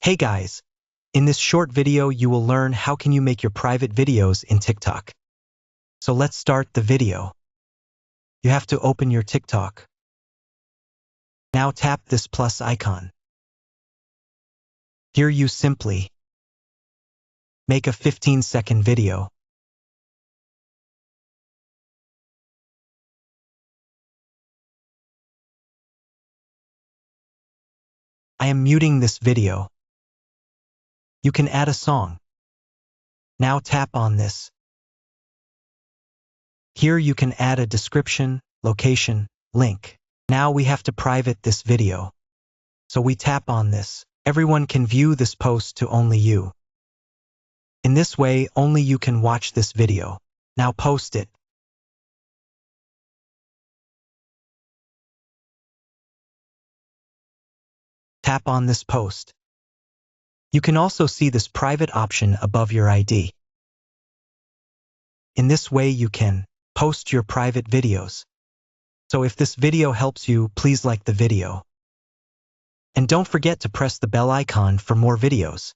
Hey guys, in this short video you will learn how can you make your private videos in TikTok. So let's start the video. You have to open your TikTok. Now tap this plus icon. Here you simply make a 15-second video. I am muting this video. You can add a song. Now tap on this. Here you can add a description, location, link. Now we have to private this video. So we tap on this. Everyone can view this post to only you. In this way, only you can watch this video. Now post it. Tap on this post. You can also see this private option above your ID. In this way you can post your private videos. So if this video helps you, please like the video. And don't forget to press the bell icon for more videos.